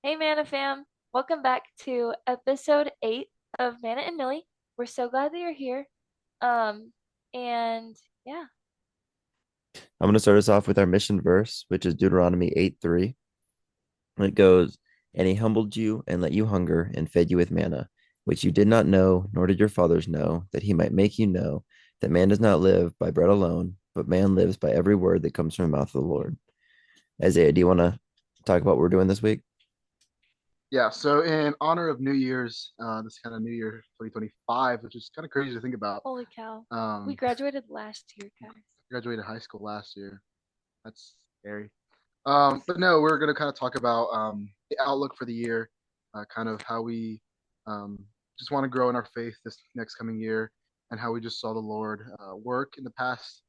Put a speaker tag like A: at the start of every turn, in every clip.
A: Hey, MannaFam. Welcome back to episode 8 of Manna and Millie. We're so glad that you're here. Um, and yeah,
B: I'm going to start us off with our mission verse, which is Deuteronomy 8:3. It goes, "And he humbled you and let you hunger and fed you with manna, which you did not know, nor did your fathers know, that he might make you know that man does not live by bread alone, but man lives by every word that comes from the mouth of the Lord." Isaiah, do you want to talk about what we're doing this week?
C: Yeah, so in honor of New Year's, this kind of New Year 2025, which is kind of crazy to think about.
A: holy cow. We
C: Um,
A: graduated last year, guys.
C: Graduated high school last year. That's scary. But no, we're gonna kind of talk about the outlook for the year, kind of how we um, just want to grow in our faith this next coming year, and how we just saw the Lord work in the past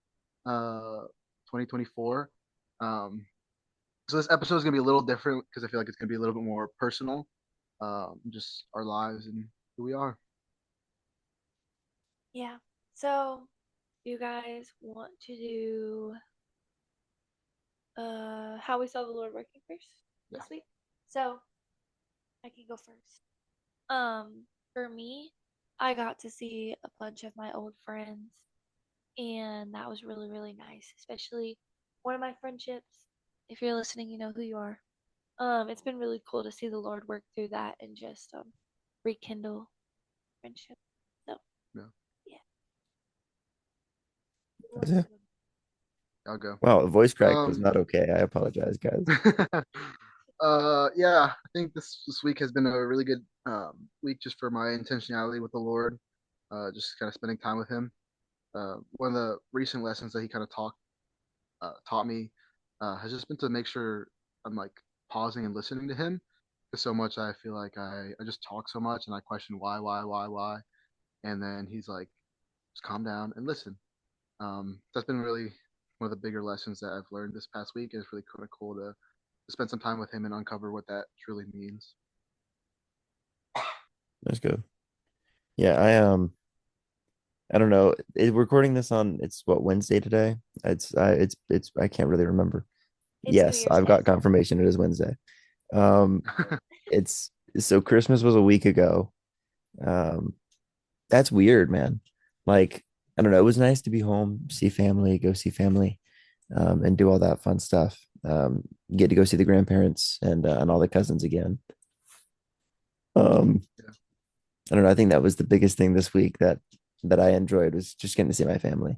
C: 2024. Um, so this episode is gonna be a little different because I feel like it's gonna be a little bit more personal, just our lives and who we are.
A: Yeah. So, you guys want to do how we saw the Lord working first
C: Yeah.
A: this week? So, I can go first. For me, I got to see a bunch of my old friends and that was really really nice, especially one of my friendships. If you're listening, you know who you are. It's been really cool to see the Lord work through that and just rekindle friendship. So
C: Yeah.
A: yeah. Who wants
B: Isaiah?
A: to go?
C: I'll go.
B: Wow, the voice crack was
C: Um,
B: not okay. I apologize, guys.
C: yeah, I think this week has been a really good week just for my intentionality with the Lord, just kind of spending time with Him. One of the recent lessons that He kind of taught me has just been to make sure I'm like pausing and listening to Him. Because so much I feel like I just talk so much and I question why, and then He's like, just calm down and listen. That's been really one of the bigger lessons that I've learned this past week. And it's really kind of cool to spend some time with him and uncover what that truly means.
B: That's good. Yeah, I don't know. Recording this on it's what Wednesday today. It's I can't really remember.
A: It's New
B: Yes,
A: Year's
B: I've
A: Day.
B: got confirmation. It is Wednesday. Um, it's so Christmas was a week ago. Um, that's weird, man. Like, I don't know. It was nice to be home, see family, go see family, and do all that fun stuff. Get to go see the grandparents and all the cousins again. Um,
C: Yeah.
B: I don't know. I think that was the biggest thing this week that I enjoyed was just getting to see my family.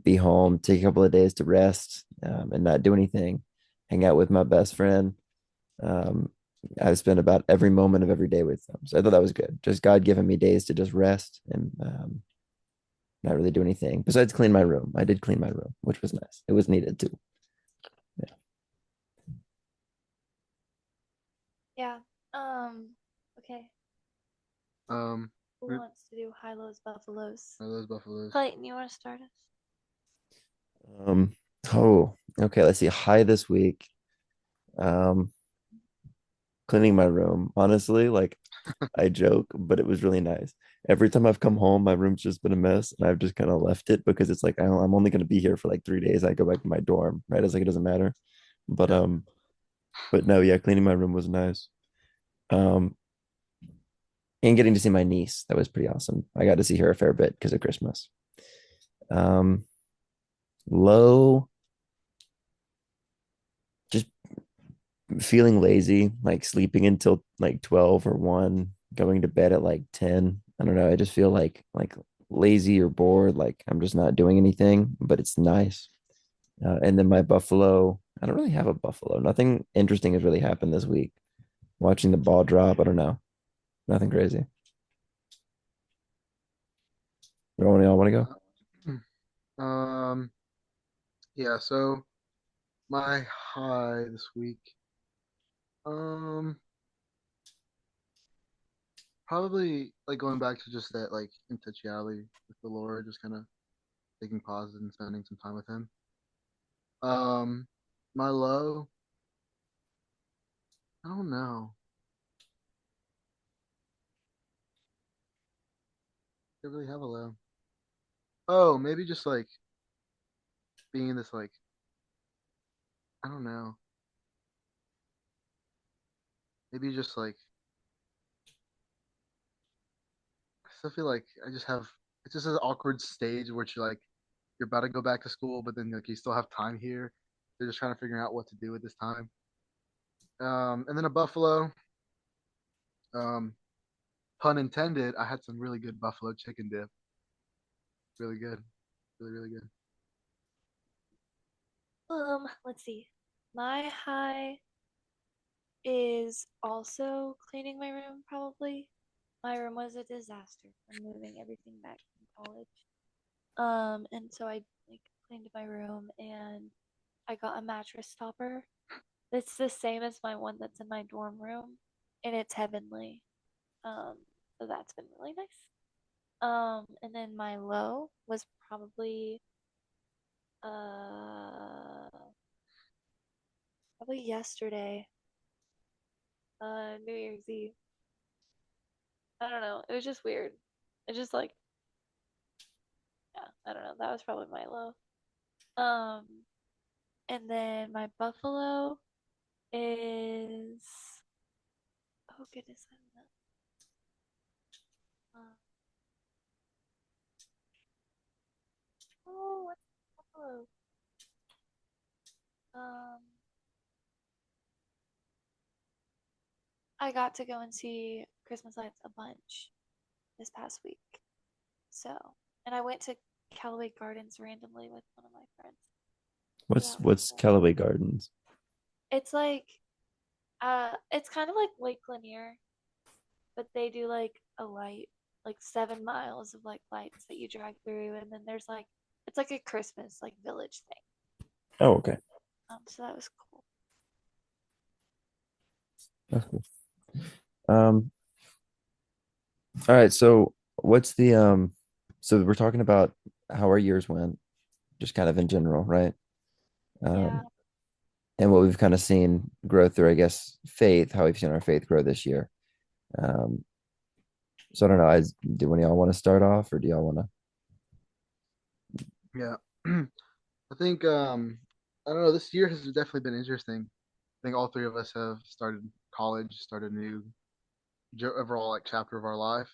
B: Be home, take a couple of days to rest, and not do anything, hang out with my best friend. Um, I've spent about every moment of every day with them. So I thought that was good. Just God giving me days to just rest and not really do anything besides clean my room. I did clean my room, which was nice. It was needed too. Yeah.
A: Yeah. Okay.
C: um,
A: Who wants to do high lows buffaloes?
C: are those buffaloes?
A: Clayton, you want to start us?
B: Um, oh, okay. Let's see. High this week. Um, Cleaning my room. Honestly, like I joke, but it was really nice. Every time I've come home, my room's just been a mess, and I've just kind of left it because it's like I'm only going to be here for like 3 days. I go back to my dorm, right? It's like it doesn't matter. But
C: Yeah.
B: but no, yeah, cleaning my room was nice. Um, and getting to see my niece, that was pretty awesome. I got to see her a fair bit because of Christmas. Um, Low, just feeling lazy, like sleeping until like 12 or 1, going to bed at like 10. I don't know. I just feel like lazy or bored, like I'm just not doing anything, but it's nice. And then my buffalo, I don't really have a buffalo. Nothing interesting has really happened this week. Watching the ball drop, I don't know. Nothing crazy. Y'all want to go?
C: um, yeah. So my high this week, um, probably like going back to just that like intentionality with the Lord, just kind of taking pauses and spending some time with Him. Um, my low, I don't know. I don't really have a low. Oh, maybe just like being this like I don't know. maybe just like I still feel like I just have it's just an awkward stage where you're about to go back to school, but then like you still have time here. They're just trying to figure out what to do with this time. And then a buffalo. Um, pun intended. I had some really good buffalo chicken dip. Really good, really good.
A: Let's see. My high is also cleaning my room, probably. My room was a disaster from moving everything back from college. And so I like cleaned my room and I got a mattress topper. It's the same as my one that's in my dorm room, and it's heavenly. Um, so that's been really nice. And then my low was uh probably yesterday, New Year's Eve. I don't know. It was just weird. It just like yeah, I don't know. That was probably my low. Um, and then my buffalo is oh goodness, I don't know. Oh, what's buffalo? Um, I got to go and see Christmas lights a bunch this past week. So, and I went to Callaway Gardens randomly with one of my friends. So
B: What's
A: that was
B: what's
A: cool.
B: Callaway Gardens?
A: It's like it's kind of like Lake Lanier, but they do like a light, like 7 miles of like lights that you drive through, and then there's like it's like a Christmas like village thing.
B: Oh, okay.
A: So that was cool.
B: That's cool. Um, all right, so what's the so we're talking about how our years went, just kind of in general, right?
A: Yeah,
B: Um, and what we've kind of seen grow through, I guess, faith, how we've seen our faith grow this year. Um, so I don't know, do one of y'all want to start off or do y'all want to?
C: Yeah, I think I don't know. This year has definitely been interesting. I think all three of us have started college, started a new overall like chapter of our life,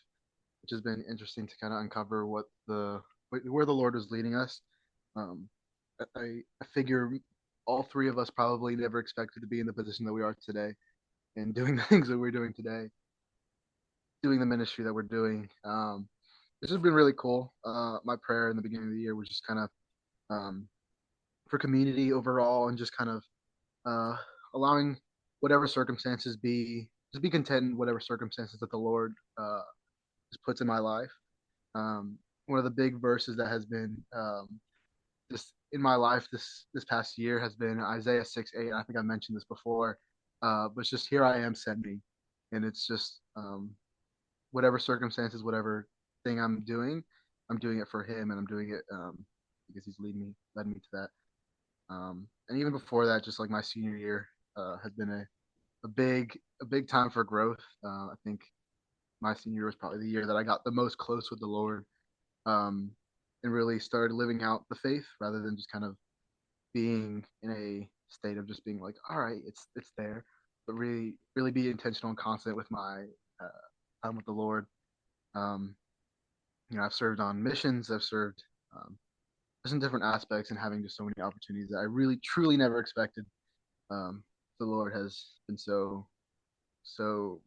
C: which has been interesting to kind of uncover where the Lord was leading us. Um, I figure all three of us probably never expected to be in the position that we are today and doing the things that we're doing today, doing the ministry that we're doing. This has been really cool. My prayer in the beginning of the year was just kind of um, for community overall and just kind of uh, allowing whatever circumstances just be content in whatever circumstances that the Lord just puts in my life. One of the big verses that has been just in my life this past year has been Isaiah 6:8. I think I mentioned this before, but it's just here I am, send me, and it's just whatever circumstances, whatever thing I'm doing it for Him, and I'm doing it because He's led me to that. And even before that, just like my senior year has been a big time for growth. I think my senior year was probably the year that I got the most close with the Lord, um, and really started living out the faith rather than just kind of being in a state of just being like, all right, it's there, but really be intentional and constant with my time with the Lord. Um, I've served on missions, I've served just in different aspects, and having just so many opportunities that I really truly never expected. Um, the Lord has been so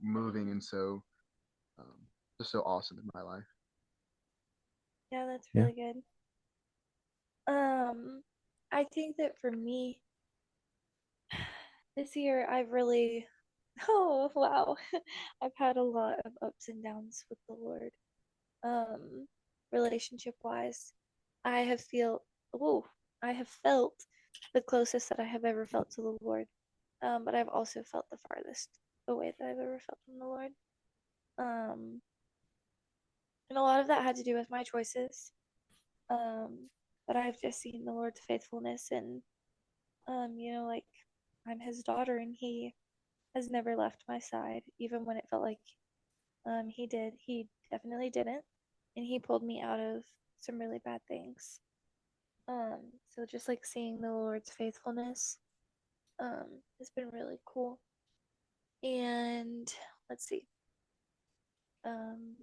C: moving and so um, just so awesome in my life.
A: yeah, that's
B: Yeah.
A: really good. Um, I think that for me this year, I've really, oh wow, I've had a lot of ups and downs with the Lord. Um, relationship wise, I have feel, oh, I have felt the closest that I have ever felt to the Lord. But I've also felt the farthest away that I've ever felt from the Lord. Um, and a lot of that had to do with my choices. Um, but I've just seen the Lord's faithfulness and like I'm his daughter and he has never left my side, even when it felt like he did. He definitely didn't. And he pulled me out of some really bad things. So just like seeing the Lord's faithfulness, has been really cool. And let's see. Um,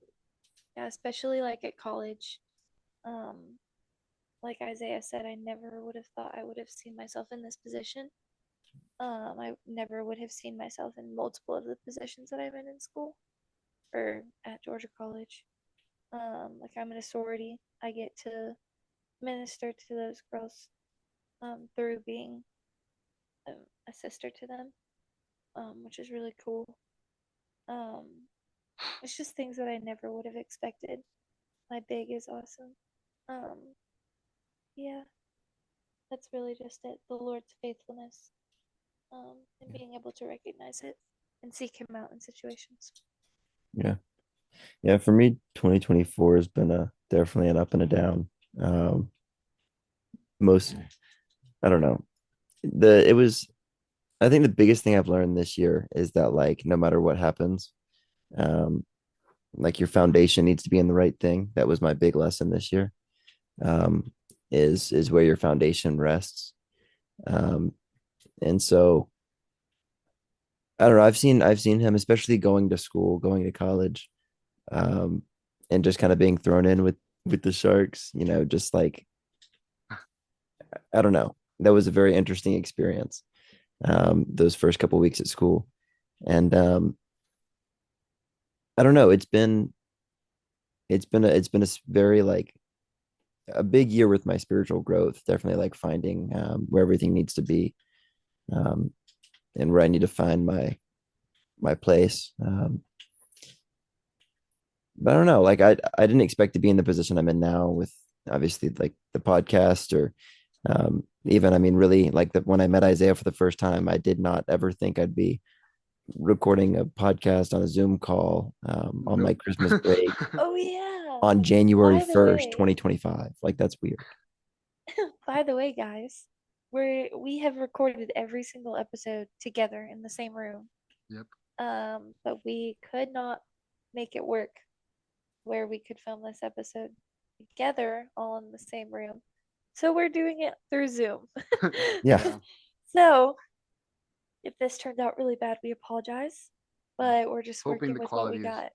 A: yeah, especially like at college. Um, like Isaiah said, I never would have thought I would have seen myself in this position. I never would have seen myself in multiple of the positions that I'm in school or at Georgia College. Like I'm in a sorority. I get to minister to those girls through being a sister to them, which is really cool. Um, it's just things that I never would have expected. My big is awesome. Um, yeah, that's really just it. The Lord's faithfulness, and being able to recognize it and seek Him out in situations.
B: Yeah. Yeah. For me, 2024 has been a definitely an up and a down. Um, most, I don't know. It was, I think the biggest thing I've learned this year is that like no matter what happens, um, like your foundation needs to be in the right thing. That was my big lesson this year. Um, is where your foundation rests. Um, and so I don't know. I've seen him, especially going to school, going to college, um, and just kind of being thrown in with the Sharks. Just like I don't know. That was a very interesting experience. Those first couple weeks at school, and I don't know. It's been a very like a big year with my spiritual growth. Definitely like finding where everything needs to be, um, and where I need to find my place. But I don't know. Like I didn't expect to be in the position I'm in now with obviously like the podcast or even I mean really like when I met Isaiah for the first time, I did not ever think I'd be recording a podcast on a Zoom call on my
C: Nope.
B: Christmas break
A: Oh yeah.
B: on January
A: By the
B: 1st,
A: way,
B: 2025. Like that's weird.
A: by the way, guys, we have recorded every single episode together in the same room.
C: Yep.
A: But we could not make it work where we could film this episode together all in the same room. So we're doing it through Zoom.
B: Yeah.
C: Yeah.
A: So if this turned out really bad, we apologize.
C: Yeah.
A: But we're just
C: Hoping
A: working
C: the
A: with what we
C: quality is
A: got.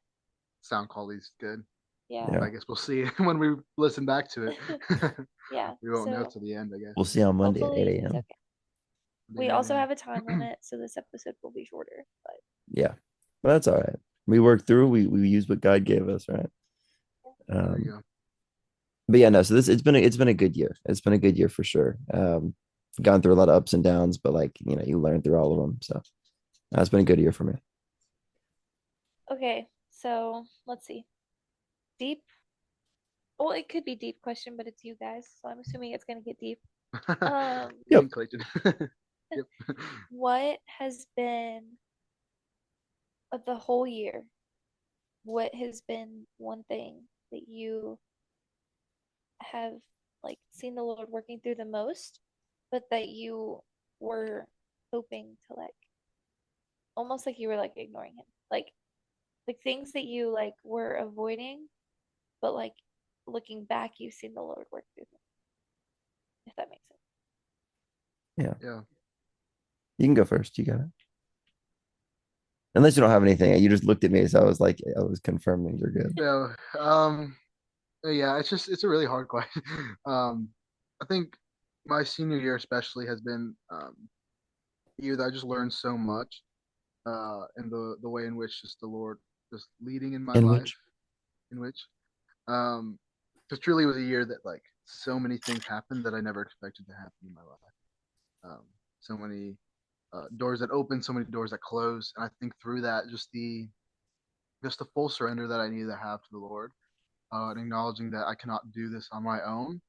C: sound quality is good.
A: Yeah.
C: But
B: Yeah.
C: I guess we'll see when we listen back to it.
A: Yeah.
C: We won't know
A: So
C: till the end, I guess.
B: We'll see on Monday at
A: hopefully
B: 8
A: it's
B: a.m.
A: okay.
C: The
A: We also
C: 8
A: have a time
C: a.m.
A: limit, so this episode will be shorter.
B: Yeah. But that's all right. We worked through, we used what God gave us, right?
C: There you
B: Um,
C: go.
B: but yeah, no, so it's been a good year. It's been a good year for sure. Gone through a lot of ups and downs, but like, you learn through all of them. So it's been a good year for me.
A: Okay, so let's see. Deep. Well, it could be deep question, but it's you guys, so I'm assuming it's gonna get deep.
C: Me
B: Yep.
C: and Clayton. Yep.
A: What has been of the whole year? What has been one thing that you have like seen the Lord working through the most, but that you were hoping to like almost like you were like ignoring him, like things that you like were avoiding, but like looking back, you've seen the Lord work through them. If that makes sense.
B: Yeah.
C: Yeah.
B: You can go first. You got it. Unless you don't have anything. You just looked at me, so I was like, I was confirming you're good.
C: Yeah. Yeah, it's a really hard question. I think my senior year especially has been a year that I just learned so much, and the way in which just the Lord just leading in my
B: In
C: life,
B: which,
C: in which um because truly it was a year that like so many things happened that I never expected to happen in my life. So many doors that opened, so many doors that closed, and I think through that just the full surrender that I needed to have to the Lord, and acknowledging that I cannot do this on my own,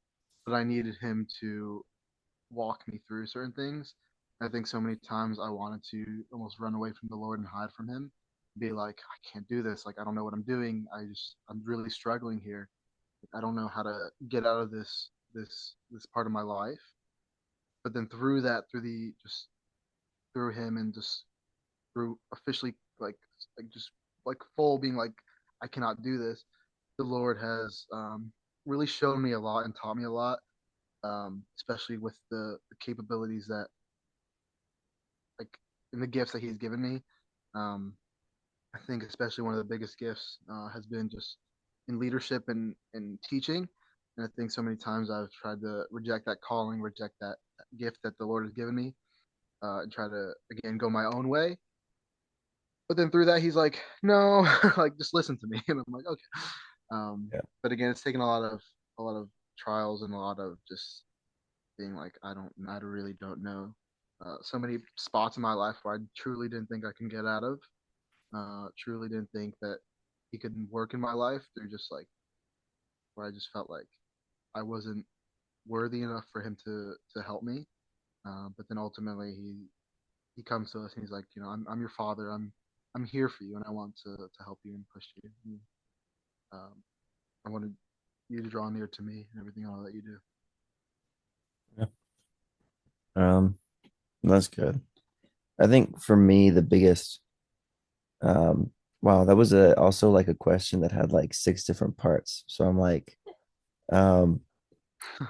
C: but I needed Him to walk me through certain things. I think so many times I wanted to almost run away from the Lord and hide from Him, be like, I can't do this. Like, I don't know what I'm doing. I'm really struggling here. I don't know how to get out of this part of my life. But then through that, just through Him and just through officially just like full being like, I cannot do this. The Lord has really shown me a lot and taught me a lot, especially with the capabilities that like in the gifts that He's given me. Um, I think especially one of the biggest gifts has been just in leadership and teaching. And I think so many times I've tried to reject that calling, reject that gift that the Lord has given me, and try to again go my own way. But then through that, He's like, no, like just listen to me, and I'm like, okay.
B: Yeah.
C: But again, it's taken a lot of trials and a lot of just being like, I really don't know. So many spots in my life where I truly didn't think I can get out of. Truly didn't think that He could work in my life through just like where I just felt like I wasn't worthy enough for Him to help me. But then ultimately, He comes to us and He's like, I'm your Father. I'm here for you, and I want to help you and push you. And, um, I wanted you to draw near to me and everything all that you do.
B: Yeah. Um, that's good. I think for me, the biggest, wow, that was also like a question that had like six different parts. So I'm like, um,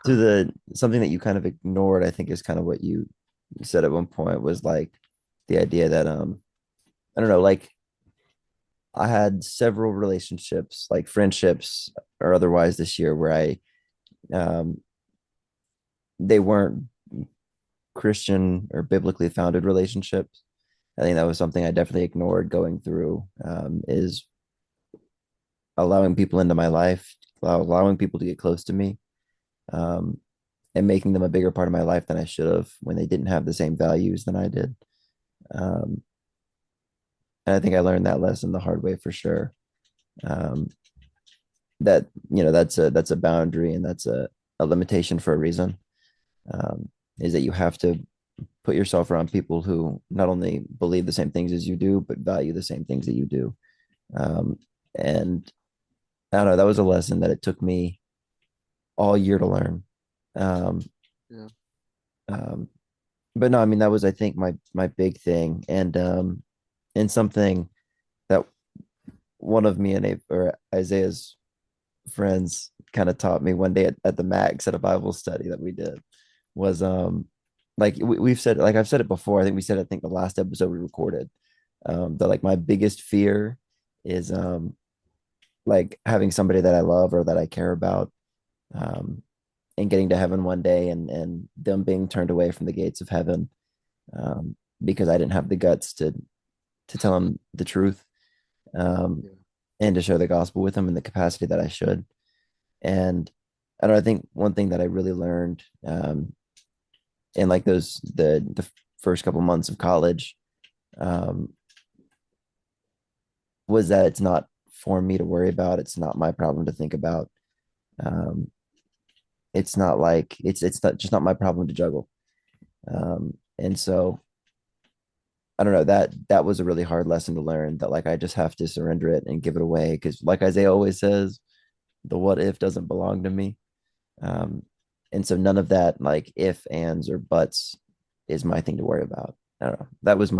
B: to the something that you kind of ignored, I think is kind of what you said at one point was like the idea that, I don't know, like I had several relationships, like friendships or otherwise this year where um, they weren't Christian or biblically founded relationships. I think that was something I definitely ignored going through, is allowing people into my life, allowing people to get close to me, um, and making them a bigger part of my life than I should have when they didn't have the same values than I did. Um, and I think I learned that lesson the hard way for sure. Um, that that's a boundary and that's a limitation for a reason. Is that you have to put yourself around people who not only believe the same things as you do, but value the same things that you do. Um, and I don't know, that was a lesson that it took me all year to learn. Um,
C: Yeah,
B: um, but no, I mean that was I think my big thing, and something that one of me and or Isaiah's friends kind of taught me one day at the Max at a Bible study that we did was like we've said, like I've said it before. I think we said, I think the last episode we recorded, that like my biggest fear is like having somebody that I love or that I care about, um and getting to heaven one day and them being turned away from the gates of heaven, um because I didn't have the guts to tell them the truth, um
C: yeah,
B: and to share the gospel with them in the capacity that I should. And I don't know, I think one thing that I really learned, in like the first couple months of college, um, was that it's not for me to worry about. It's not my problem to think about. Um, it's not like it's not just not my problem to juggle. And so I don't know, that was a really hard lesson to learn, that like I just have to surrender it and give it away because like Isaiah always says, the what if doesn't belong to me. Um, and so none of that like if, ands, or buts is my thing to worry about. I don't know. That was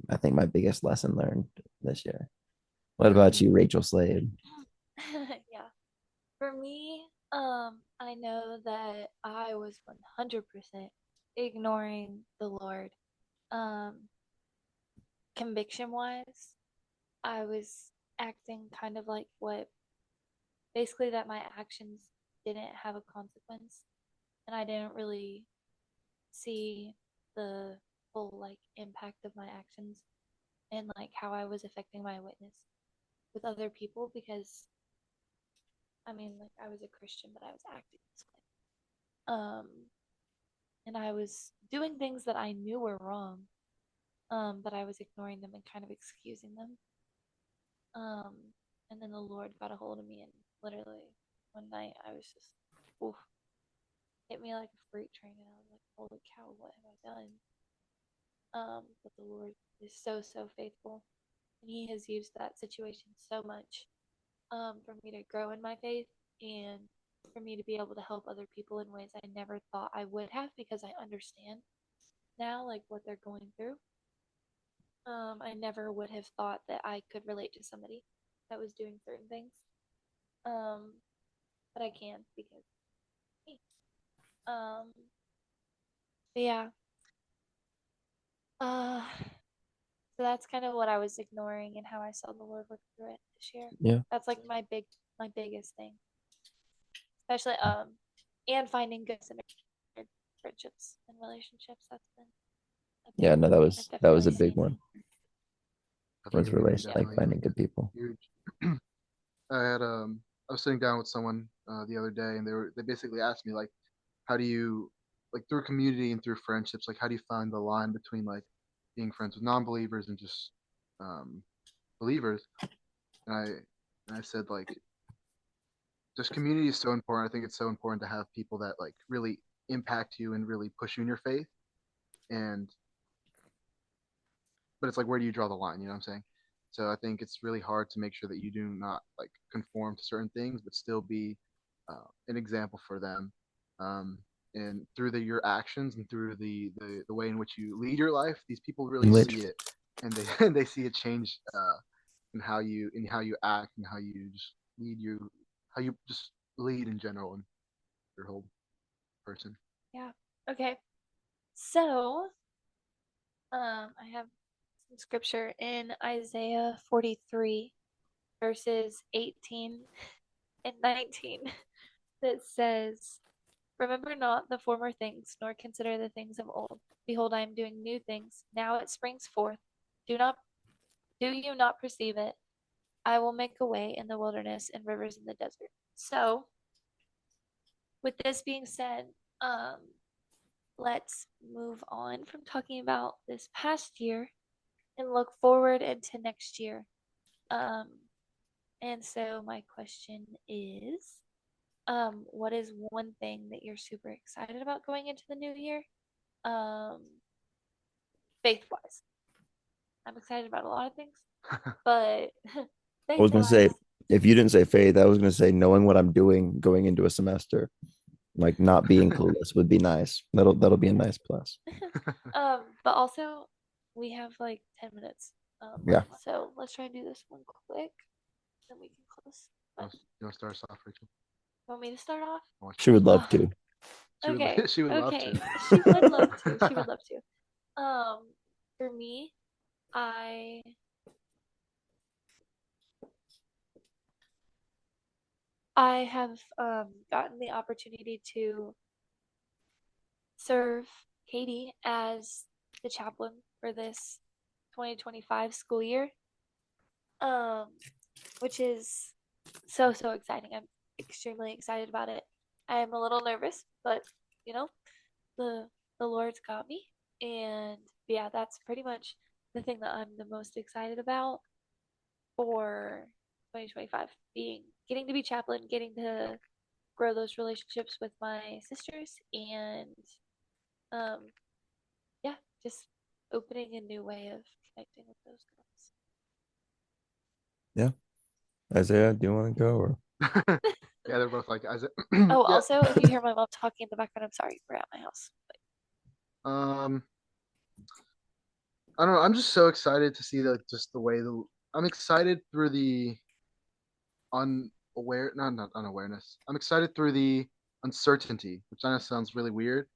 B: I think my biggest lesson learned this year. What
C: yeah.
B: about you, Rachel Slade?
A: Yeah. For me, I know that I was 100% ignoring the Lord. Um, Conviction wise, I was acting kind of like what basically that my actions didn't have a consequence, and I didn't really see the full like impact of my actions and like how I was affecting my witness with other people because I mean like I was a Christian but I was acting this way. And I was doing things that I knew were wrong, but I was ignoring them and kind of excusing them. Um, and then the Lord got a hold of me and literally one night I was just oof, hit me like a freight train and I was like, holy cow, what have I done? But the Lord is so, so faithful. And He has used that situation so much, for me to grow in my faith and for me to be able to help other people in ways I never thought I would have because I understand now, like what they're going through. I never would have thought that I could relate to somebody that was doing certain things. Um, but I can because me. Yeah. Uh, So that's kind of what I was ignoring and how I saw the Lord work through it this year.
B: Yeah.
A: That's like my biggest thing. Especially and finding good friendships and relationships. That's been a big
B: Yeah, no,
A: one.
B: that
A: I've
B: was a
A: definitely
B: big
A: seen.
B: one.
C: Definitely
B: Was
C: community,
B: relation,
A: Yeah.
B: like
C: definitely
B: finding good people.
C: huge. I was sitting down with someone the other day, and they basically asked me like, how do you like through community and through friendships, like how do you find the line between like being friends with non-believers and just um, believers? And I said like, just community is so important. I think it's so important to have people that like really impact you and really push you in your faith. And but it's like, where do you draw the line? You know what I'm saying? So I think it's really hard to make sure that you do not like conform to certain things, but still be an example for them. Um, and through your actions and through the way in which you lead your life, these people really
B: In which,
C: see it, and they and they see a change in how you act and how you just lead you, how you just lead in general and your whole person.
A: Yeah. Okay. So, I have some scripture in Isaiah 43, verses 18 and 19, that says, "Remember not the former things, nor consider the things of old. Behold, I am doing new things. Now it springs forth. Do not do you not perceive it? I will make a way in the wilderness and rivers in the desert." So, with this being said, um, let's move on from talking about this past year and look forward into next year. Um, and so my question is, what is one thing that you're super excited about going into the new year? Um, faith wise. I'm excited about a lot of things, but
B: I
A: faith
B: was gonna say,
A: wise,
B: if you didn't say faith, I was gonna say knowing what I'm doing going into a semester, like not being clueless would be nice. That'll be a nice plus.
A: but also we have like 10 minutes
B: Yeah,
A: left, so let's try and do this one quick, then we can close.
C: You
A: But
C: want to start us off, Rachel?
A: you want me to start off?
C: I want
B: she
C: you
B: would
C: to.
B: love
A: Oh,
B: to.
A: okay,
C: She would love to.
A: okay. She would love to. She would love to. For me, I I have gotten the opportunity to serve Katie as the chaplain for this 2025 school year, um, which is so exciting. I'm extremely excited about it. I'm a little nervous, but you know, the the Lord's got me, and yeah, that's pretty much the thing that I'm the most excited about for 2025, being getting to be chaplain, getting to grow those relationships with my sisters, and um, yeah, just opening a new way of connecting with those
B: Yeah, Isaiah, do you want to go or?
C: Yeah, they're both like Isaac.
A: girls. Oh,
C: Yeah.
A: also, if you hear my mom talking in the background, I'm sorry. We're at my house.
C: Um, I don't know. I'm just so excited to see like just the way the. I'm excited through the not unawareness. I'm excited through the uncertainty, which I know sounds really weird.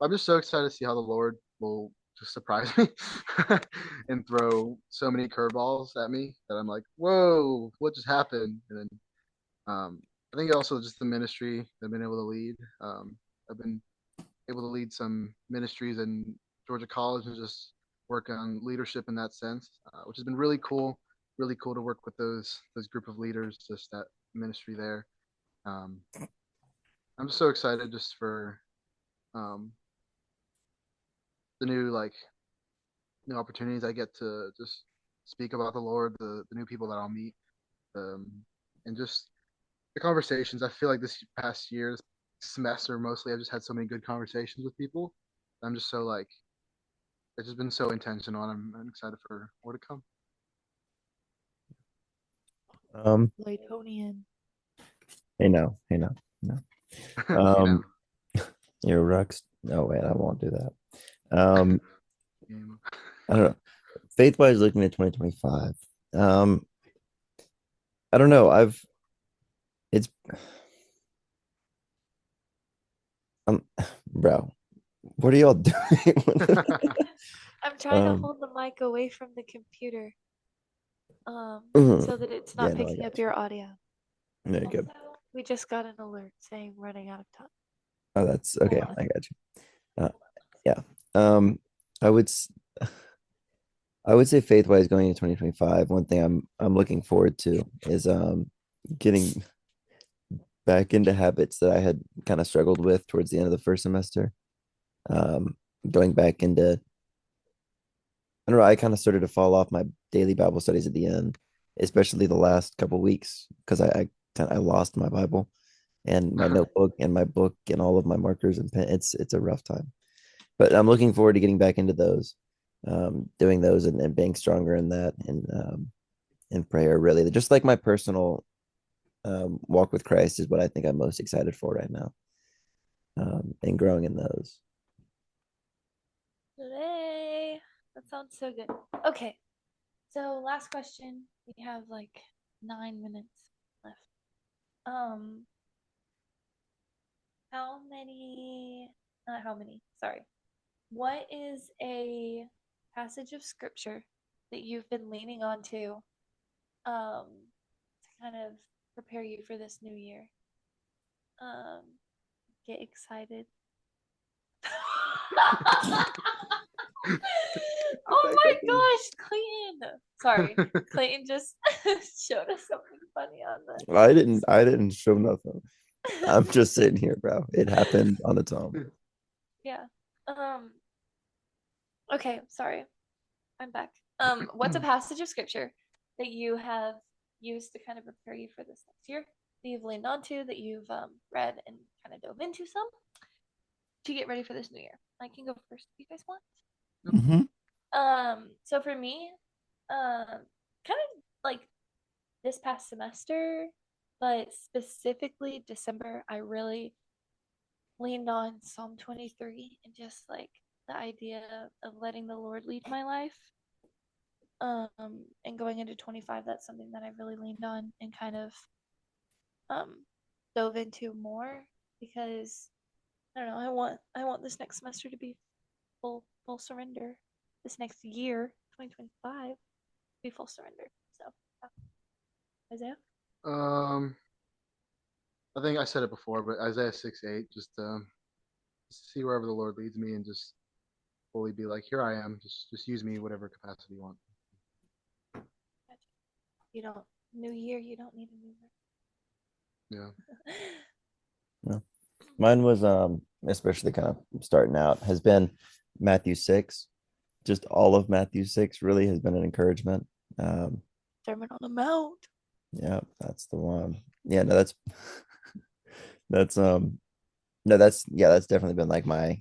C: I'm just so excited to see how the Lord will just surprise me and throw so many curveballs at me that I'm like, whoa, what just happened? And then I think also just the ministry I've been able to lead. I've been able to lead some ministries in Georgia College and just work on leadership in that sense, which has been really cool. Really cool to work with those group of leaders, just that ministry there. Um, I'm just so excited just for um, the new opportunities I get to just speak about the Lord, the new people that I'll meet, um, and just the conversations. I feel like this past year, this semester mostly, I've just had so many good conversations with people. I'm just so like it's just been so intentional, and I'm excited for more to come.
A: Laytonian.
B: Hey no, hey no, no.
C: You know,
B: Um, your Rex. No, wait, I won't do that. I don't know. Faith wise, looking at 2025. Um, I don't know. It's, bro, what are y'all doing?
A: I'm trying to
B: Um,
A: hold the mic away from the computer, so that it's
B: yeah,
A: not
B: no, I
A: picking up
B: got you.
A: your audio.
B: There you go.
A: Also, we just got an alert saying running out of time.
B: Oh, that's
A: Hold
B: okay.
A: on.
B: I got you. Yeah. Um, I would s- I would say faith-wise going into 2025, one thing I'm looking forward to is getting back into habits that I had kind of struggled with towards the end of the first semester. Um, going back into I don't know, I kind of started to fall off my daily Bible studies at the end, especially the last couple weeks because I kind of I lost my Bible and my notebook and my book and all of my markers and pen. It's a rough time. But I'm looking forward to getting back into those, doing those and being stronger in that and in prayer. Really, just like my personal walk with Christ is what I think I'm most excited for right now, and growing in those.
A: Today. That sounds so good. Okay, so last question. We have like 9 minutes left. Um, how many? Not how many. Sorry. What is a passage of scripture that you've been leaning on to kind of prepare you for this new year? Um, get excited. Oh my gosh, Clayton. Sorry, Clayton just showed us something funny on the
B: I didn't show nothing. I'm just sitting here, bro. It happened on its own.
A: yeah. Um, okay, sorry. I'm back. What's a passage of scripture that you have used to kind of prepare you for this next year that you've leaned onto, that you've read and kind of dove into some to get ready for this new year? I can go first if you guys want.
B: Mm-hmm.
A: So for me, kind of like this past semester, but specifically December, I really leaned on Psalm 23 and just like the idea of letting the Lord lead my life. And going into 25, that's something that I really leaned on and kind of um dove into more because I don't know, I want this next semester to be full surrender. This next year, 2025, be full surrender. So, yeah. Isaiah?
C: um, I think I said it before, but Isaiah 6:8, just see wherever the Lord leads me, and just fully be like, here I am. Just use me whatever capacity you want.
A: You don't new year, you don't need a new
C: Yeah.
A: year.
B: Yeah. Mine was especially kind of starting out has been Matthew 6. Just all of Matthew 6 really has been an encouragement. Um,
A: Sermon on the Mount.
B: yeah, that's the one. Yeah, no, that's that's no, that's yeah, that's definitely been like my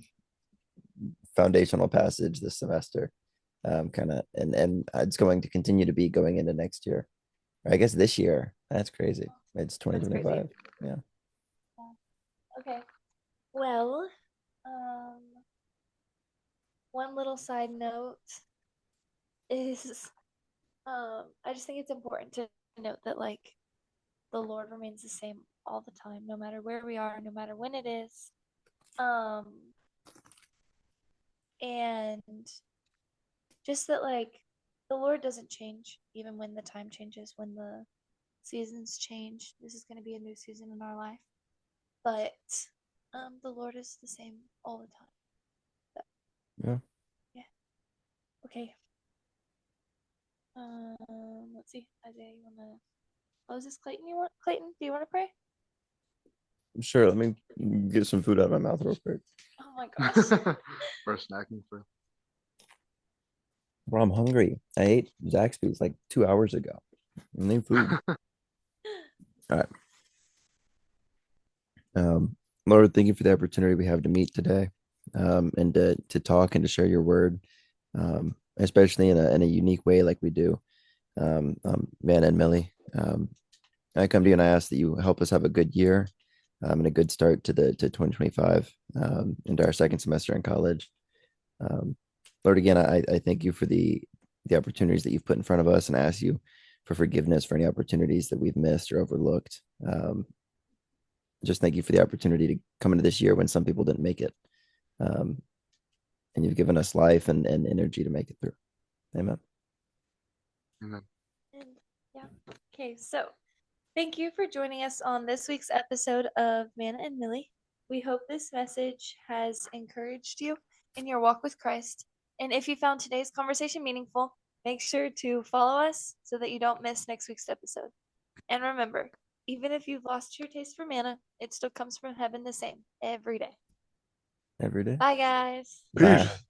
B: foundational passage this semester. Kind of and it's going to continue to be going into next year. Or I guess this year. That's crazy. It's
A: That's crazy.
B: 2025. Yeah.
A: Okay. Well, um, one little side note is I just think it's important to note that like the Lord remains the same all the time, no matter where we are, no matter when it is. Um, and just that like the Lord doesn't change even when the time changes, when the seasons change. This is going to be a new season in our life, but the Lord is the same all the time. So,
B: Yeah.
A: yeah. Okay. Let's see. Isaiah, you wanna? Oh, is this Clayton? You want Clayton? Do you want to pray?
B: Sure. Let me get some food out of my mouth real quick.
A: Oh my gosh.
C: For snacking for.
B: Bro, I'm hungry. I ate Zaxby's like 2 hours ago. I need food. All right. Lord, thank you for the opportunity we have to meet today, and to talk and to share your word, especially in a unique way like we do. Man and Millie, I come to you and I ask that you help us have a good year, and a good start to 2025, into our second semester in college. Um, Lord, again, I thank you for the opportunities that you've put in front of us, and I ask you for forgiveness for any opportunities that we've missed or overlooked. Just thank you for the opportunity to come into this year when some people didn't make it. Um, and you've given us life and energy to make it through. Amen.
C: Amen.
A: And yeah. Okay, so thank you for joining us on this week's episode of Manna and Millie. We hope this message has encouraged you in your walk with Christ. And if you found today's conversation meaningful, make sure to follow us so that you don't miss next week's episode. And remember, even if you've lost your taste for manna, it still comes from heaven the same every day.
B: Every day.
A: Bye, guys.
B: Bye.
C: Peace.